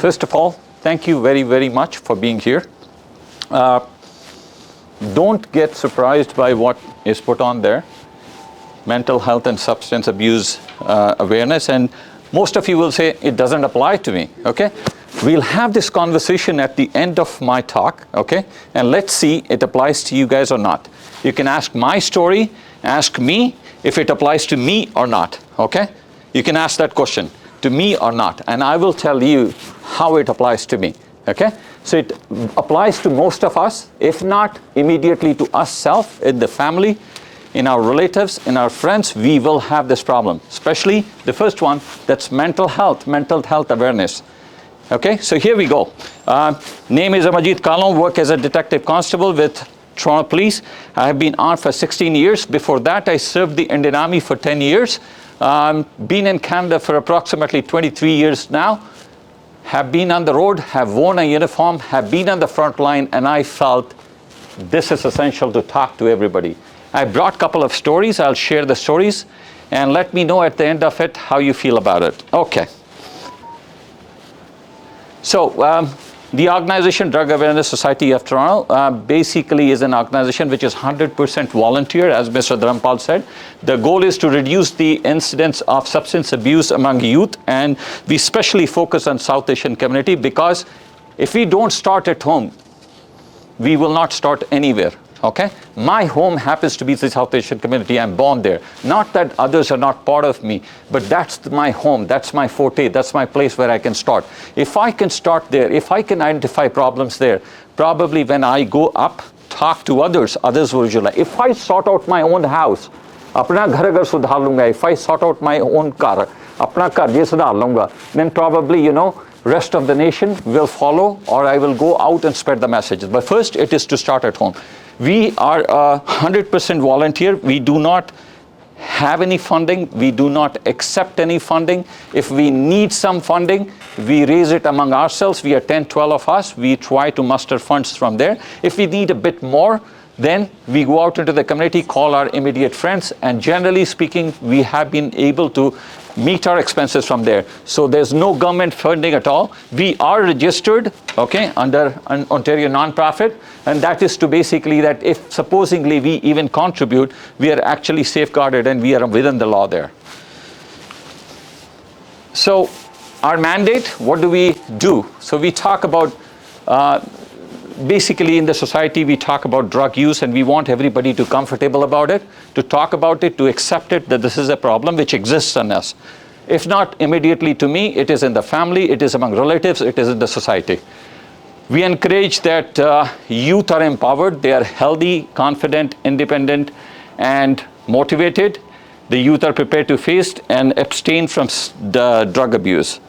First of all, thank you very, very much for being here. Don't get surprised by what is put on there. Mental health and substance abuse awareness. And most of you will say, it doesn't apply to me, okay? We'll have this conversation at the end of my talk, okay? And let's see it applies to you guys or not. You can ask my story, ask me if it applies to me or not, okay? You can ask that question, to me or not, and I will tell you how it applies to me, okay? So it applies to most of us, if not immediately to us self, in the family, in our relatives, in our friends, we will have this problem. Especially the first one, that's mental health awareness. Okay, so here we go. Name is Amajit Kalon, work as a detective constable with Toronto Police. I have been armed for 16 years. Before that, I served the Indian Army for 10 years. Been in Canada for approximately 23 years now. Have been on the road, have worn a uniform, have been on the front line, and I felt this is essential to talk to everybody. I brought a couple of stories. I'll share the stories, and let me know at the end of it how you feel about it. Okay. So the organization Drug Awareness Society of Toronto basically is an organization which is 100% volunteer, as Mr. Dharampal said. The goal is to reduce the incidence of substance abuse among youth, and we especially focus on South Asian community, because if we don't start at home, we will not start anywhere. Okay? My home happens to be the South Asian community. I'm born there. Not that others are not part of me, but that's my home. That's my forte. That's my place where I can start. If I can start there, if I can identify problems there, probably when I go up, talk to others will visualize. If I sort out my own house, अपना घर अगर सुधार लूँगा, if I sort out my own car, अपना car ये सुधार लूँगा, then probably, rest of the nation will follow, or I will go out and spread the messages. But first, it is to start at home. We are 100% volunteer. We do not have any funding. We do not accept any funding. If we need some funding, we raise it among ourselves. We are 10, 12 of us. We try to muster funds from there. If we need a bit more, then we go out into the community, call our immediate friends, and generally speaking, we have been able to meet our expenses from there. So there's no government funding at all. We are registered, okay, under an Ontario nonprofit, and that is to basically that if supposingly we even contribute, we are actually safeguarded and we are within the law there. So our mandate, what do we do? So we talk about basically in the society, we talk about drug use, and we want everybody to be comfortable about it, to talk about it, to accept it, that this is a problem which exists in us. If not immediately to me, it is in the family, it is among relatives, it is in the society. We encourage that youth are empowered, they are healthy, confident, independent, and motivated. The youth are prepared to face and abstain from the drug abuse.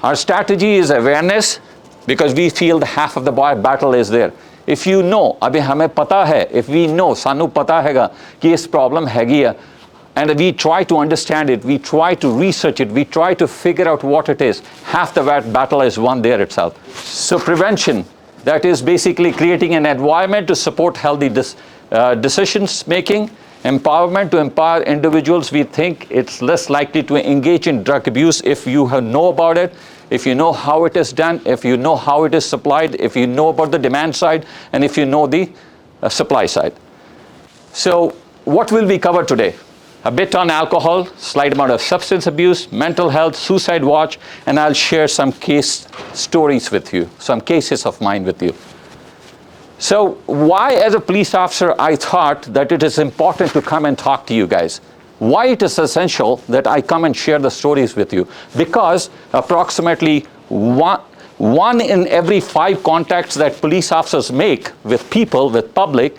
Our strategy is awareness, because we feel the half of the battle is there. If you know, abhi hame pata hai, if we know, sanu pata हैगा कि इस problem हैगी है, and we try to understand it, we try to research it, we try to figure out what it is, half the battle is won there itself. So prevention, that is basically creating an environment to support healthy decisions making, empowerment to empower individuals. We think it's less likely to engage in drug abuse if you know about it, if you know how it is done, if you know how it is supplied, if you know about the demand side, and if you know the supply side. So what will we cover today? A bit on alcohol, slight amount of substance abuse, mental health, suicide watch, and I'll share some case stories with you, some cases of mine with you. So why, as a police officer, I thought that it is important to come and talk to you guys. Why it is essential that I come and share the stories with you? Because approximately one in every 5 contacts that police officers make with people, with public,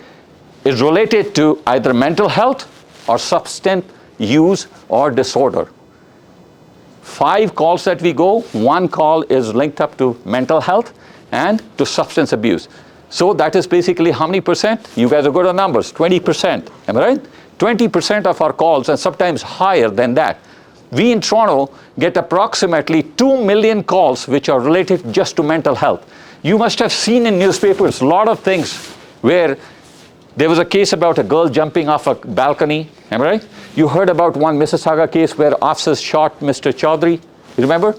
is related to either mental health or substance use or disorder. 5 calls that we go, 1 call is linked up to mental health and to substance abuse. So that is basically how many percent? You guys are good on numbers, 20%, am I right? 20% of our calls, and sometimes higher than that. We in Toronto get approximately 2 million calls which are related just to mental health. You must have seen in newspapers a lot of things where there was a case about a girl jumping off a balcony, am I right? You heard about one Mississauga case where officers shot Mr. Chaudhry, you remember?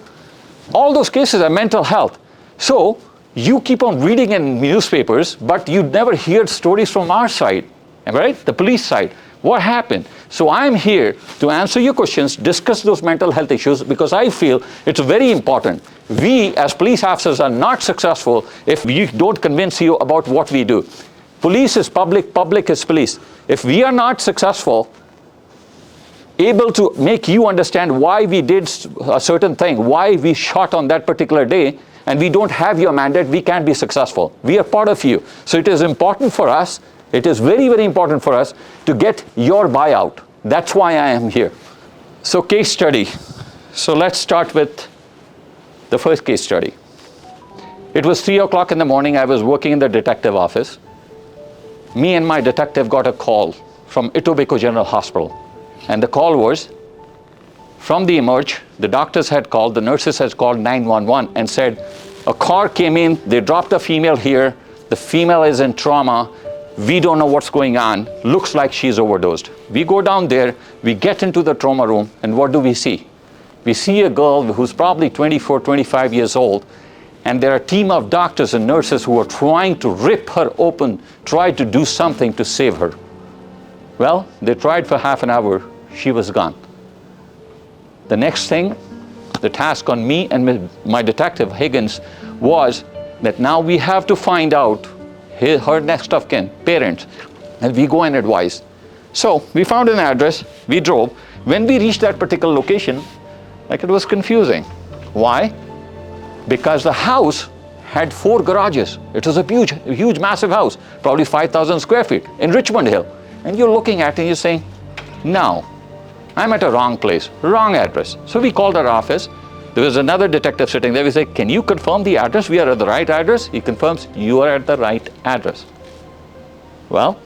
All those cases are mental health. So you keep on reading in newspapers, but you never hear stories from our side, right? The police side. What happened? So I'm here to answer your questions, discuss those mental health issues, because I feel it's very important. We as police officers are not successful if we don't convince you about what we do. Police is public, public is police. If we are not successful, able to make you understand why we did a certain thing, why we shot on that particular day, and we don't have your mandate, we can't be successful. We are part of you. So it is important for us, it is very, very important for us to get your buyout. That's why I am here. So case study. So let's start with the first case study. It was 3 o'clock in the morning. I was working in the detective office. Me and my detective got a call from Etobicoke General Hospital. And the call was from the emerge. The doctors had called, the nurses had called 911 and said, a car came in, they dropped a female here, the female is in trauma, we don't know what's going on, looks like she's overdosed. We go down there, we get into the trauma room, and what do we see? We see a girl who's probably 24, 25 years old, and there are a team of doctors and nurses who are trying to rip her open, try to do something to save her. Well, they tried for half an hour, she was gone. The next thing, the task on me and my detective Higgins was that now we have to find out her next of kin, parents, and we go and advise. So we found an address, we drove. When we reached that particular location, like, it was confusing. Why? Because the house had 4 garages. It was a huge, massive house, probably 5,000 square feet in Richmond Hill. And you're looking at it and you're saying, no, I'm at a wrong place, wrong address. So we called our office. There was another detective sitting there. We said, can you confirm the address? We are at the right address. He confirms you are at the right address. Well,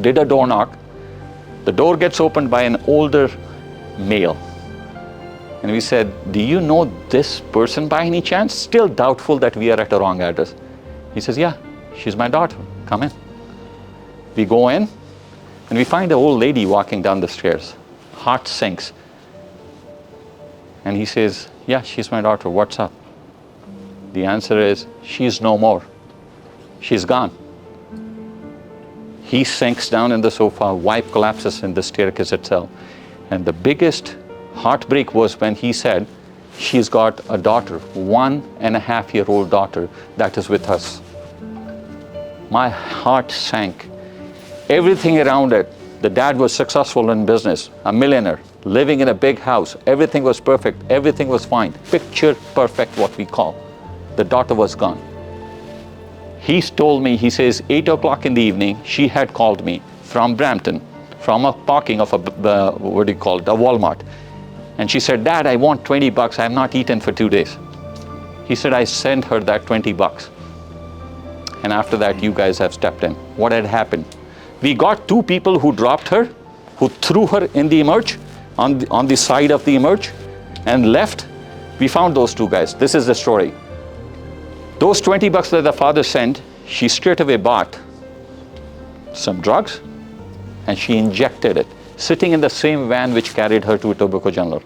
did a door knock. The door gets opened by an older male. And we said, do you know this person by any chance? Still doubtful that we are at a wrong address. He says, yeah, she's my daughter. Come in. We go in, and we find an old lady walking down the stairs. Heart sinks. And he says, yeah, she's my daughter. What's up? The answer is, she's no more. She's gone. He sinks down in the sofa, wife collapses in the staircase itself. And the biggest heartbreak was when he said, she's got a daughter, 1.5-year-old daughter that is with us. My heart sank. Everything around it, the dad was successful in business, a millionaire, living in a big house. Everything was perfect, everything was fine. Picture perfect, what we call. The daughter was gone. He told me, he says, 8 o'clock in the evening, she had called me from Brampton, from a parking of a, what do you call it, a Walmart. And she said, Dad, I want $20. I have not eaten for 2 days. He said, I sent her that $20. And after that, you guys have stepped in. What had happened? We got 2 people who dropped her, who threw her in the emerge, on the side of the emerge, and left. We found those 2 guys. This is the story. Those $20 that the father sent, she straight away bought some drugs, and she injected it, sitting in the same van which carried her to Etobicoke General.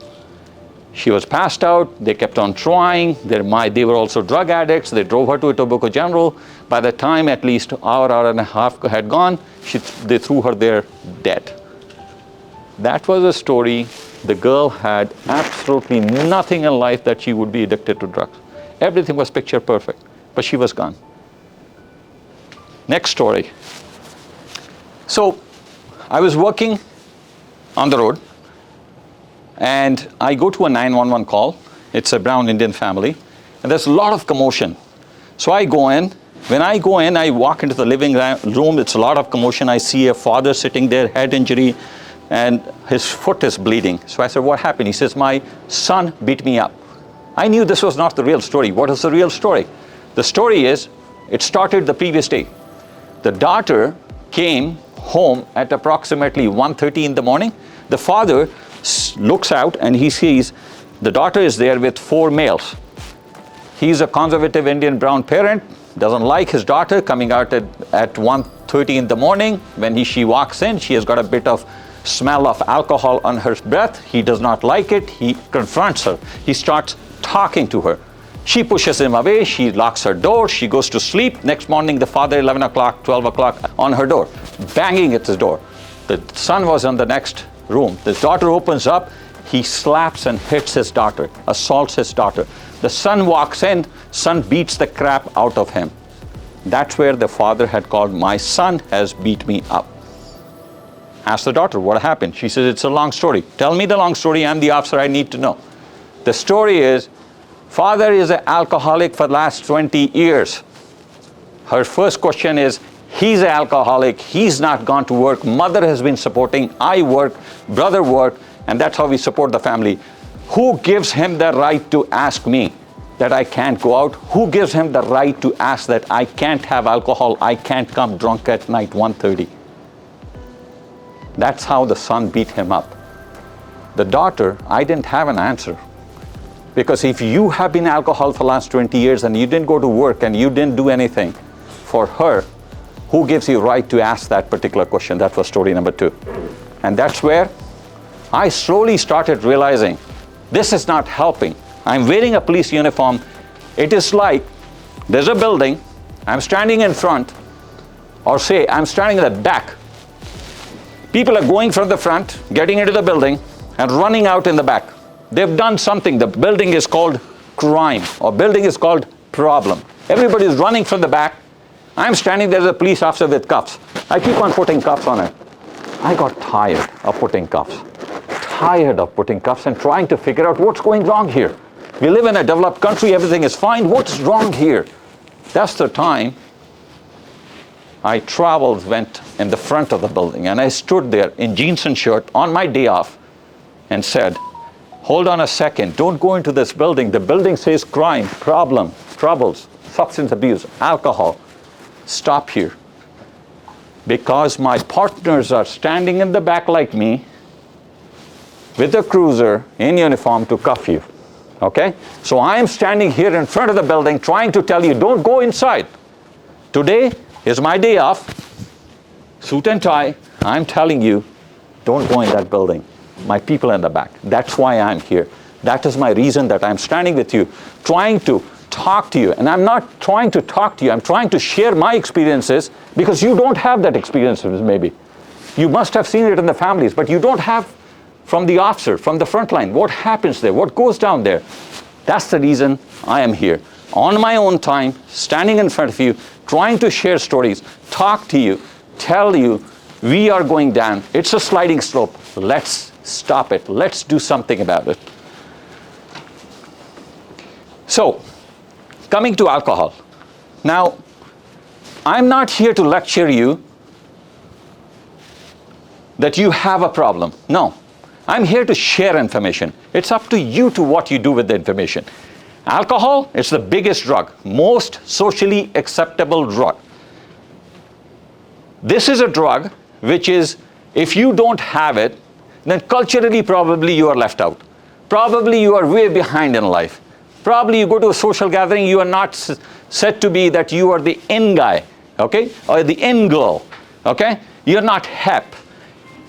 She was passed out. They kept on trying. They were also drug addicts. They drove her to Etobicoke General. By the time at least hour and a half had gone, they threw her there dead. That was a story. The girl had absolutely nothing in life that she would be addicted to drugs. Everything was picture perfect, but she was gone. Next story. So I was working on the road, and I go to a 911 call. It's a brown Indian family, and there's a lot of commotion. So I go in. When I go in, I walk into the living room. It's a lot of commotion. I see a father sitting there, head injury, and his foot is bleeding. So I said, what happened? He says, my son beat me up. I knew this was not the real story. What is the real story? The story is, it started the previous day. The daughter came home at approximately 1:30 in the morning. The father looks out and he sees the daughter is there with 4 males. He's a conservative Indian brown parent, doesn't like his daughter coming out at 1:30 in the morning. When she walks in, she has got a bit of smell of alcohol on her breath. He does not like it. He confronts her. He starts talking to her. She pushes him away, she locks her door, she goes to sleep. Next morning, the father, 11 o'clock, 12 o'clock, on her door, banging at his door. The son was in the next room. The daughter opens up, he slaps and hits his daughter, assaults his daughter. The son walks in, son beats the crap out of him. That's where the father had called, my son has beat me up. Ask the daughter, what happened? She says, it's a long story. Tell me the long story, I'm the officer, I need to know. The story is, father is an alcoholic for the last 20 years. Her first question is, he's an alcoholic, he's not gone to work, mother has been supporting, I work, brother work, and that's how we support the family. Who gives him the right to ask me that I can't go out? Who gives him the right to ask that I can't have alcohol, I can't come drunk at night 1:30? That's how the son beat him up. The daughter, I didn't have an answer. Because if you have been alcohol for the last 20 years and you didn't go to work and you didn't do anything for her, who gives you right to ask that particular question? That was story number 2. And that's where I slowly started realizing this is not helping. I'm wearing a police uniform. It is like there's a building, I'm standing in front, or say I'm standing in the back. People are going from the front, getting into the building, and running out in the back. They've done something. The building is called crime, or building is called problem. Everybody is running from the back. I'm standing there as a police officer with cuffs. I keep on putting cuffs on it. I got tired of putting cuffs. Tired of putting cuffs and trying to figure out what's going wrong here. We live in a developed country, everything is fine. What's wrong here? That's the time I traveled, went in the front of the building, and I stood there in jeans and shirt on my day off and said, hold on a second, don't go into this building. The building says crime, problem, troubles, substance abuse, alcohol. Stop here. Because my partners are standing in the back like me with a cruiser in uniform to cuff you. Okay? So I am standing here in front of the building trying to tell you, don't go inside. Today is my day off, suit and tie. I'm telling you, don't go in that building. My people in the back. That's why I'm here. That is my reason that I'm standing with you, trying to talk to you. And I'm not trying to talk to you. I'm trying to share my experiences because you don't have that experience maybe. You must have seen it in the families, but you don't have from the officer, from the front line, what happens there, what goes down there. That's the reason I am here. On my own time, standing in front of you, trying to share stories, talk to you, tell you, we are going down. It's a sliding slope. Let's stop it. Let's do something about it. So, coming to alcohol. Now, I'm not here to lecture you that you have a problem. No. I'm here to share information. It's up to you to what you do with the information. Alcohol, it's the biggest drug, most socially acceptable drug. This is a drug which is, if you don't have it, then culturally probably you are left out. Probably you are way behind in life. Probably you go to a social gathering, you are not said to be that you are the in guy, okay? Or the in girl, okay? You're not hep.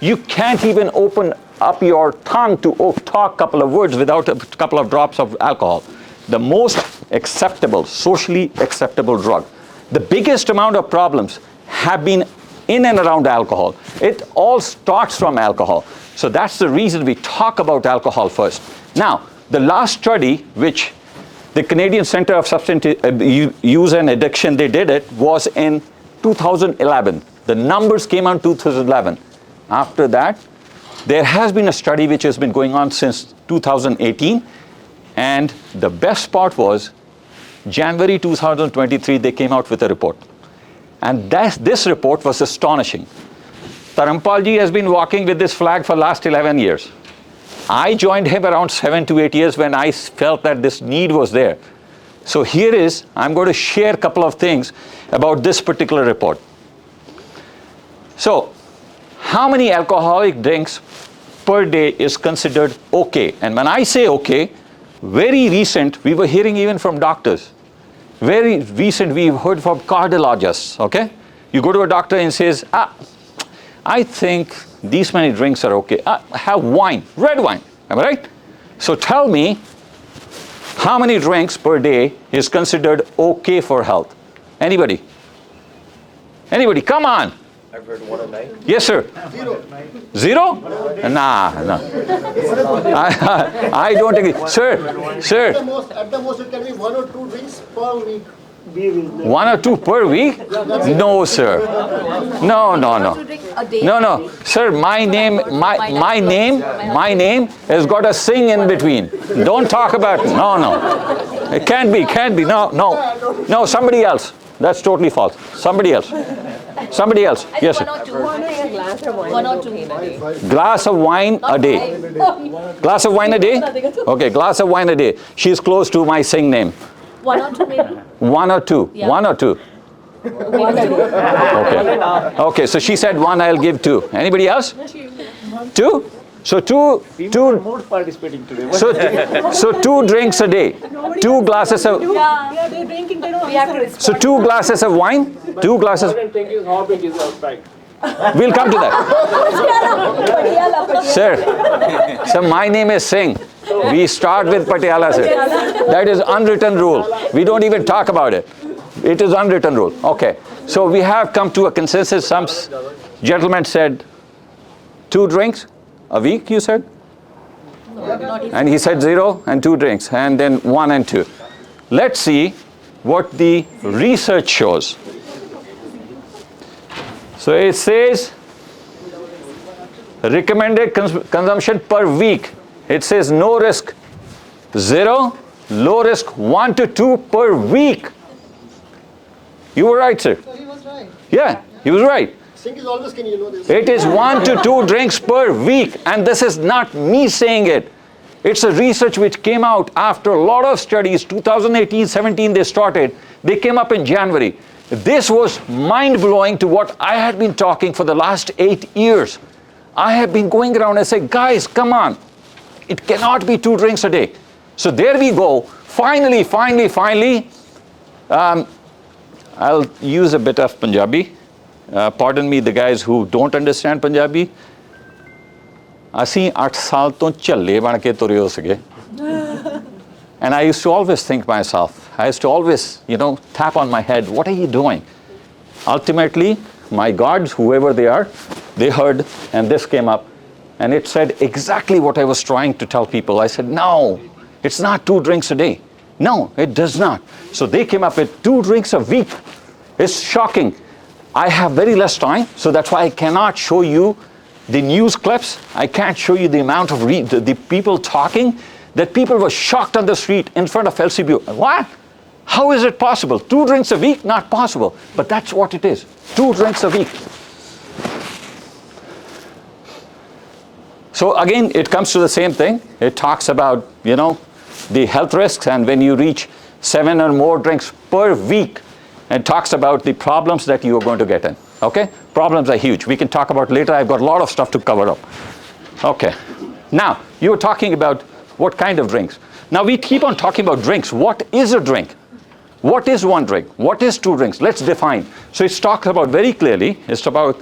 You can't even open up your tongue to talk a couple of words without a couple of drops of alcohol. The most acceptable, socially acceptable drug. The biggest amount of problems have been in and around alcohol. It all starts from alcohol. So that's the reason we talk about alcohol first. Now, the last study, which the Canadian Centre of Substance Use and Addiction, they did it, was in 2011. The numbers came out in 2011. After that, there has been a study which has been going on since 2018. And the best part was, January 2023, they came out with a report. And this report was astonishing. Tarampalji has been walking with this flag for the last 11 years. I joined him around 7 to 8 years when I felt that this need was there. So here is, I'm going to share a couple of things about this particular report. So, how many alcoholic drinks per day is considered okay? And when I say okay, very recent, we were hearing even from doctors. Very recent, we've heard from cardiologists, okay? You go to a doctor and says, I think these many drinks are okay. Have wine, red wine, am I right? So tell me, How many drinks per day is considered okay for health? Anybody? Anybody? Come on. I've heard 1 a night. Yes, sir. Zero? Nah. I don't agree. Sir. At the most, it can be 1 or 2 drinks per week. 1 or 2 per week? No, sir. No. No. Sir, my name has got a sing in between. Don't talk about, no. It can't be. No, somebody else. That's totally false. Somebody else. Yes, sir. 1 or 2 in a day. Glass of wine a day. Glass of wine a day? Okay, glass of wine a day. She's close to my sing name. 1 or 2 maybe. 1 or 2. Yeah. 1 or 2. Okay, so she said 1, I'll give 2. Anybody else? 2? So 2 More participating today. so 2 drinks a day. 2 glasses of Yeah, they're drinking, they don't we have to respect. so 2 glasses of wine, 2 glasses. Thing is, how big is our bag? We'll come to that. Sir, so my name is Singh. We start with Patiala, sir. That is unwritten rule. We don't even talk about it. It is unwritten rule. Okay. So we have come to a consensus. Some gentlemen said 2 drinks a week, you said? And he said 0 and 2 drinks, and then 1 and 2. Let's see what the research shows. So it says recommended consumption per week. It says no risk 0, low risk 1 to 2 per week. You were right, sir. So he was right. Yeah, he was right. Sink is always skinny, you know this. It is 1 to 2 drinks per week, and this is not me saying it. It's a research which came out after a lot of studies. 2018-17 they started. They came up in January. This was mind-blowing to what I had been talking for the last 8 years. I have been going around and saying, guys, come on. It cannot be 2 drinks a day. So there we go. Finally, I'll use a bit of Punjabi. Pardon me, the guys who don't understand Punjabi. ਅਸੀਂ 8 ਸਾਲ ਤੋਂ ਝੱਲੇ ਬਣ ਕੇ ਤੁਰੇ ਹੋ ਸੀਗੇ. And I used to always think myself, I used to always, tap on my head, what are you doing? Ultimately, my gods, whoever they are, they heard, and this came up, and it said exactly what I was trying to tell people. I said, no, it's not 2 drinks a day. No, it does not. So they came up with 2 drinks a week. It's shocking. I have very less time, so that's why I cannot show you the news clips. I can't show you the amount of the people talking, that people were shocked on the street in front of LCBO. What? How is it possible? 2 drinks a week? Not possible. But that's what it is. 2 drinks a week. So again, it comes to the same thing. It talks about, the health risks, and when you reach 7 or more drinks per week, it talks about the problems that you are going to get in. Okay? Problems are huge. We can talk about later. I've got a lot of stuff to cover up. Okay. Now, you were talking about what kind of drinks. Now, we keep on talking about drinks. What is a drink? What is 1 drink? What is 2 drinks? Let's define. So it talks about very clearly, it's about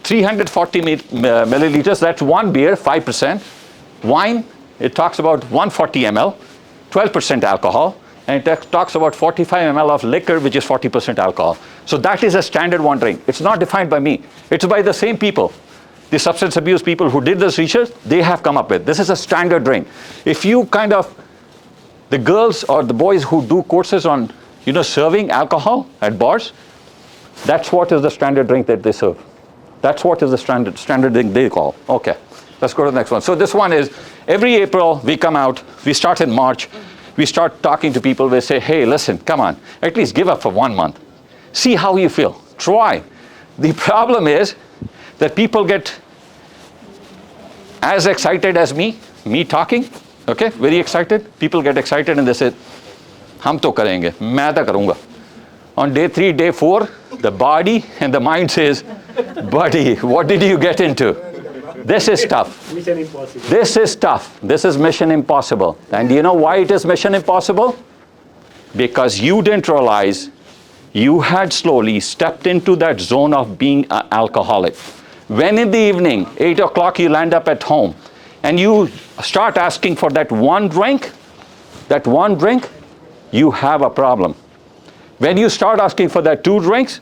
340 milliliters. That's 1 beer, 5%. Wine, it talks about 140 ml, 12% alcohol. And it talks about 45 ml of liquor, which is 40% alcohol. So that is a standard 1 drink. It's not defined by me. It's by the same people. The substance abuse people who did this research, they have come up with. This is a standard drink. If you the girls or the boys who do courses on, serving alcohol at bars, that's what is the standard drink that they serve. That's what is the standard drink they call. Okay, let's go to the next one. So this one is, every April we come out, we start in March, we start talking to people, we say, hey, listen, come on, at least give up for 1 month. See how you feel. Try. The problem is that people get as excited as me talking, okay, very excited. People get excited and they say, hum to karenge, main to karunga. On day 3, day 4, the body and the mind says, buddy, what did you get into? This is tough. Mission impossible. This is tough. This is mission impossible. And do you know why it is mission impossible? Because you didn't realize you had slowly stepped into that zone of being an alcoholic. When in the evening, 8 o'clock, you land up at home and you start asking for that 1 drink, that one drink, you have a problem. When you start asking for that 2 drinks,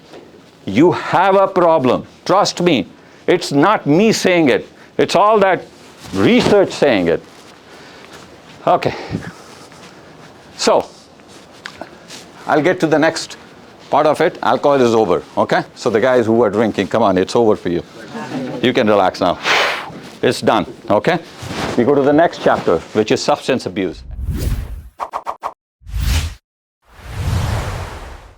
you have a problem. Trust me. It's not me saying it. It's all that research saying it. Okay. So, I'll get to the next part of it. Alcohol is over, okay? So the guys who are drinking, come on, it's over for you. You can relax now. It's done, okay? We go to the next chapter, which is substance abuse.